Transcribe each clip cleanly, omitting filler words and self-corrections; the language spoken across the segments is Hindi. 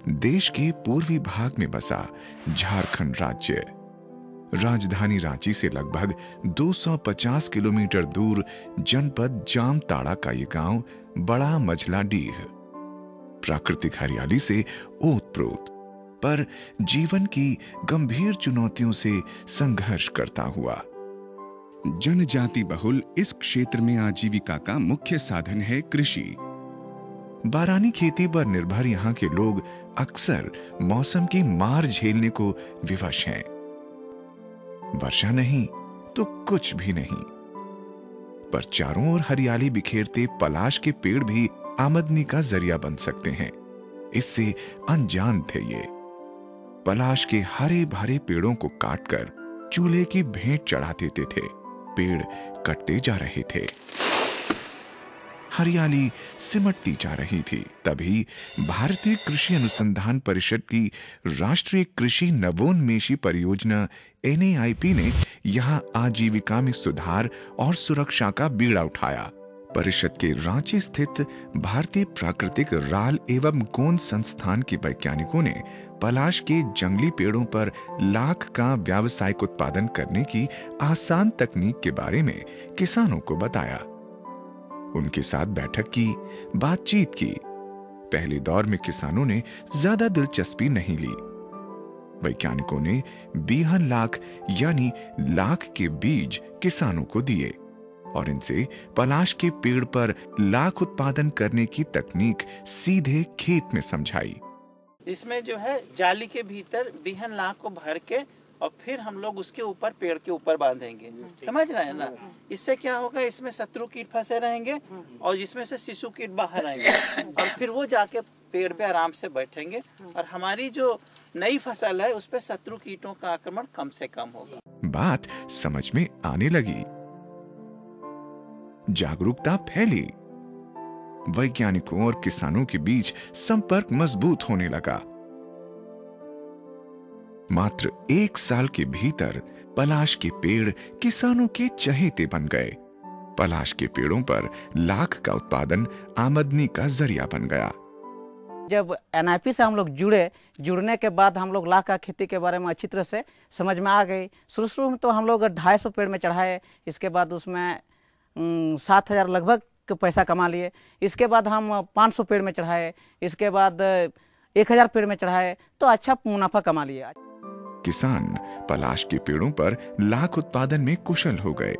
देश के पूर्वी भाग में बसा झारखंड राज्य। राजधानी रांची से लगभग 250 किलोमीटर दूर जनपद जामताड़ा का ये गांव बड़ा मझला डीह प्राकृतिक हरियाली से ओतप्रोत, पर जीवन की गंभीर चुनौतियों से संघर्ष करता हुआ। जनजाति बहुल इस क्षेत्र में आजीविका का मुख्य साधन है कृषि। बारानी खेती पर निर्भर यहाँ के लोग अक्सर मौसम की मार झेलने को विवश हैं। वर्षा नहीं तो कुछ भी नहीं, पर चारों ओर हरियाली बिखेरते पलाश के पेड़ भी आमदनी का जरिया बन सकते हैं। इससे अनजान थे ये। पलाश के हरे भरे पेड़ों को काटकर चूल्हे की भेंट चढ़ा देते थे। पेड़ कटते जा रहे थे, हरियाली सिमटती जा रही थी। तभी भारतीय कृषि अनुसंधान परिषद की राष्ट्रीय कृषि नवोन्मेषी परियोजना NAIP ने यहां आजीविका में सुधार और सुरक्षा का बीड़ा उठाया। परिषद के रांची स्थित भारतीय प्राकृतिक राल एवं गोंद संस्थान के वैज्ञानिकों ने पलाश के जंगली पेड़ों पर लाख का व्यावसायिक उत्पादन करने की आसान तकनीक के बारे में किसानों को बताया। उनके साथ बैठक की, बातचीत की। पहले दौर में किसानों ने ज्यादा दिलचस्पी नहीं ली। वैज्ञानिकों ने बीहन लाख यानी लाख के बीज किसानों को दिए और इनसे पलाश के पेड़ पर लाख उत्पादन करने की तकनीक सीधे खेत में समझाई। इसमें जो है जाली के भीतर बीहन लाख को भर के और फिर हम लोग उसके ऊपर पेड़ के ऊपर बांधेंगे। समझ रहे हैं ना? इससे क्या होगा, इसमें शत्रु कीट फंसे रहेंगे और जिसमें से शिशु कीट बाहर आएंगे और फिर वो जाके पेड़ पे आराम से बैठेंगे और हमारी जो नई फसल है उस पे शत्रु कीटों का आक्रमण कम से कम होगा। बात समझ में आने लगी, जागरूकता फैली, वैज्ञानिकों और किसानों के बीच संपर्क मजबूत होने लगा। मात्र 1 साल के भीतर पलाश के पेड़ किसानों के चहेते बन गए। पलाश के पेड़ों पर लाख का उत्पादन आमदनी का जरिया बन गया। जब NIP से हम लोग जुड़ने के बाद हम लोग लाख का खेती के बारे में अच्छी तरह से समझ में आ गई। शुरू में तो हम लोग 250 पेड़ में चढ़ाए, इसके बाद उसमें 7,000 लगभग पैसा कमा लिए। इसके बाद हम 500 पेड़ में चढ़ाए, इसके बाद 1,000 पेड़ में चढ़ाए तो अच्छा मुनाफा कमा लिया। किसान पलाश के पेड़ों पर लाख उत्पादन में कुशल हो गए।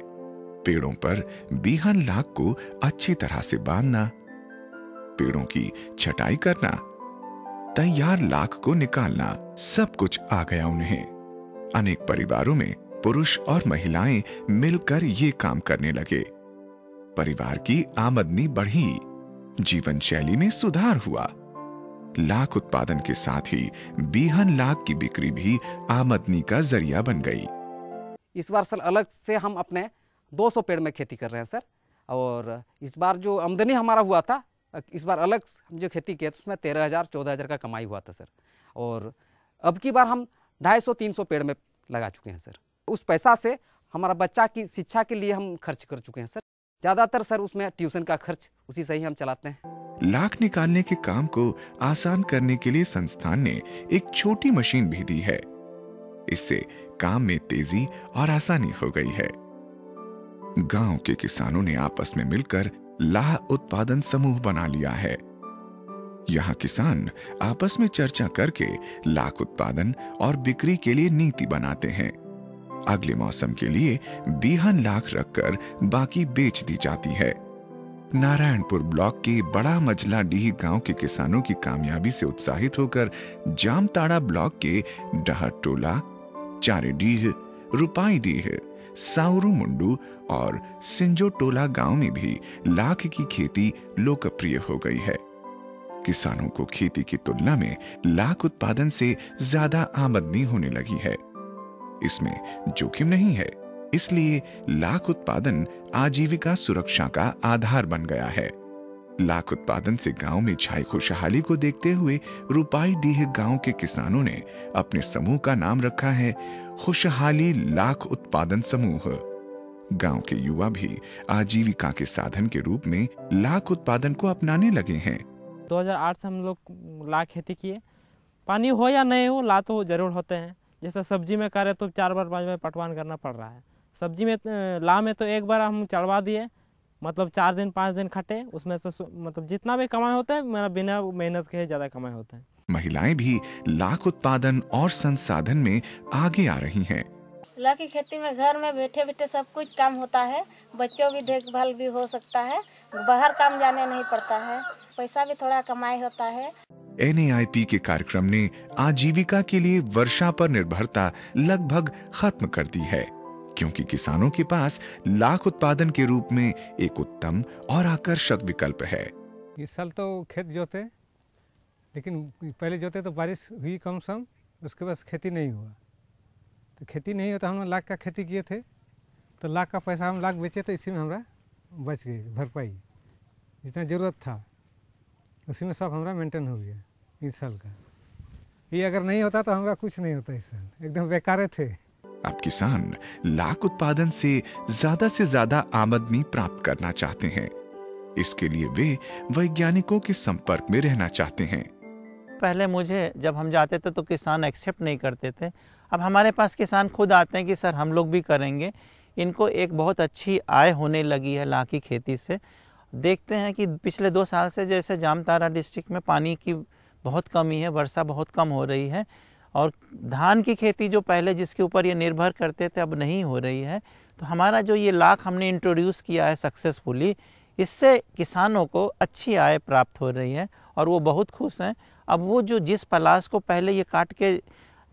पेड़ों पर बीहन लाख को अच्छी तरह से बांधना, पेड़ों की छटाई करना, तैयार लाख को निकालना, सब कुछ आ गया उन्हें। अनेक परिवारों में पुरुष और महिलाएं मिलकर ये काम करने लगे। परिवार की आमदनी बढ़ी, जीवन शैली में सुधार हुआ। लाख उत्पादन के साथ ही बीहन लाख की बिक्री भी आमदनी का जरिया बन गई। इस बार सर अलग से हम अपने 200 पेड़ में खेती कर रहे हैं सर, और इस बार जो आमदनी हमारा हुआ था, इस बार अलग हम जो खेती किया उसमें 13,000-14,000 का कमाई हुआ था सर। और अब की बार हम 250-300 पेड़ में लगा चुके हैं सर। उस पैसा से हमारा बच्चा की शिक्षा के लिए हम खर्च कर चुके हैं सर। ज़्यादातर सर उसमें ट्यूशन का खर्च उसी से ही हम चलाते हैं। लाख निकालने के काम को आसान करने के लिए संस्थान ने एक छोटी मशीन भी दी है। इससे काम में तेजी और आसानी हो गई है। गांव के किसानों ने आपस में मिलकर लाह उत्पादन समूह बना लिया है। यहाँ किसान आपस में चर्चा करके लाख उत्पादन और बिक्री के लिए नीति बनाते हैं। अगले मौसम के लिए बीहन लाख रखकर बाकी बेच दी जाती है। नारायणपुर ब्लॉक के बड़ा मझला डीह गांव के किसानों की कामयाबी से उत्साहित होकर जामताड़ा ब्लॉक के डहर टोला, चारेडीह, रुपाई डीह, साउरू मुंडू और सिंजो टोला गांव में भी लाख की खेती लोकप्रिय हो गई है। किसानों को खेती की तुलना में लाख उत्पादन से ज्यादा आमदनी होने लगी है। इसमें जोखिम नहीं है, इसलिए लाख उत्पादन आजीविका सुरक्षा का आधार बन गया है। लाख उत्पादन से गांव में छाई खुशहाली को देखते हुए रुपाई डीह गांव के किसानों ने अपने समूह का नाम रखा है खुशहाली लाख उत्पादन समूह। गांव के युवा भी आजीविका के साधन के रूप में लाख उत्पादन को अपनाने लगे हैं। 2008 से हम लोग लाख खेती किए पानी हो या नहीं हो, ला तो जरूर होते हैं। जैसे सब्जी में करे तो 4 बार 5 बार पटवान करना पड़ रहा है। सब्जी में ला में तो एक बार हम चढ़वा दिए, मतलब 4 दिन 5 दिन खटे, उसमें से मतलब जितना भी कमाई होता है मेरा बिना मेहनत के ज़्यादा कमाई होता है। महिलाएं भी लाख उत्पादन और संसाधन में आगे आ रही हैं। लाख की खेती में घर में बैठे बैठे सब कुछ काम होता है, बच्चों की देखभाल भी हो सकता है, बाहर काम जाने नहीं पड़ता है, पैसा भी थोड़ा कमाई होता है। NAIP के कार्यक्रम ने आजीविका के लिए वर्षा पर निर्भरता लगभग खत्म कर दी है, क्योंकि किसानों के पास लाख उत्पादन के रूप में एक उत्तम और आकर्षक विकल्प है। इस साल तो खेत जोते, लेकिन पहले जोते तो बारिश हुई कम सम, उसके बाद खेती नहीं हुआ। तो खेती नहीं होता, हम लाख का खेती किए थे, तो लाख का पैसा हम लाख बेचे, तो इसी में हमारा बच गई भरपाई, जितना ज़रूरत था उसी में सब हमारा मेंटेन हो गया इस साल का। ये अगर नहीं होता तो हमारा कुछ नहीं होता, इस साल एकदम बेकार थे। अब किसान लाख उत्पादन से ज्यादा आमदनी प्राप्त करना चाहते हैं। इसके लिए वे वैज्ञानिकों के संपर्क में रहना चाहते हैं। पहले मुझे जब हम जाते थे तो किसान एक्सेप्ट नहीं करते थे। अब हमारे पास किसान खुद आते हैं कि सर हम लोग भी करेंगे। इनको एक बहुत अच्छी आय होने लगी है लाख की खेती से। देखते हैं कि पिछले 2 साल से जैसे जामताड़ा डिस्ट्रिक्ट में पानी की बहुत कमी है, वर्षा बहुत कम हो रही है, और धान की खेती जो पहले जिसके ऊपर ये निर्भर करते थे अब नहीं हो रही है। तो हमारा जो ये लाख हमने इंट्रोड्यूस किया है सक्सेसफुली, इससे किसानों को अच्छी आय प्राप्त हो रही है और वो बहुत खुश हैं। अब वो जो जिस पलाश को पहले ये काट के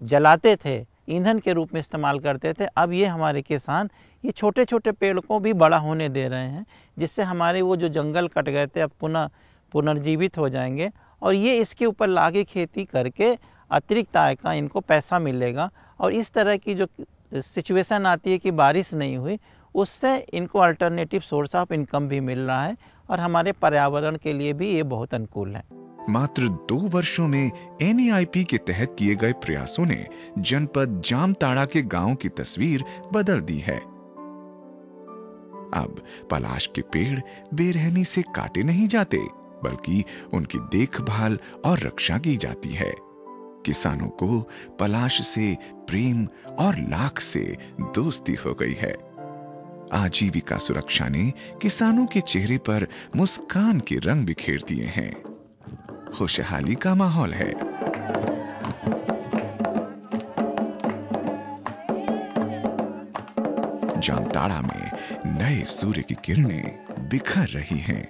जलाते थे, ईंधन के रूप में इस्तेमाल करते थे, अब ये हमारे किसान ये छोटे छोटे पेड़ को भी बड़ा होने दे रहे हैं, जिससे हमारे वो जो जंगल कट गए थे अब पुनर्जीवित हो जाएंगे। और ये इसके ऊपर लागे खेती करके अतिरिक्त आय का इनको पैसा मिलेगा। और इस तरह की जो सिचुएशन आती है कि बारिश नहीं हुई, उससे इनको अल्टरनेटिव सोर्स ऑफ इनकम भी मिल रहा है और हमारे पर्यावरण के लिए भी ये बहुत अनुकूल है। मात्र 2 वर्षों में NAIP के तहत किए गए प्रयासों ने जनपद जामताड़ा के गांव की तस्वीर बदल दी है। अब पलाश के पेड़ बेरहमी से काटे नहीं जाते, बल्कि उनकी देखभाल और रक्षा की जाती है। किसानों को पलाश से प्रेम और लाख से दोस्ती हो गई है। आजीविका सुरक्षा ने किसानों के चेहरे पर मुस्कान के रंग बिखेर दिए हैं। खुशहाली का माहौल है। जामताड़ा में नए सूर्य की किरणें बिखर रही हैं।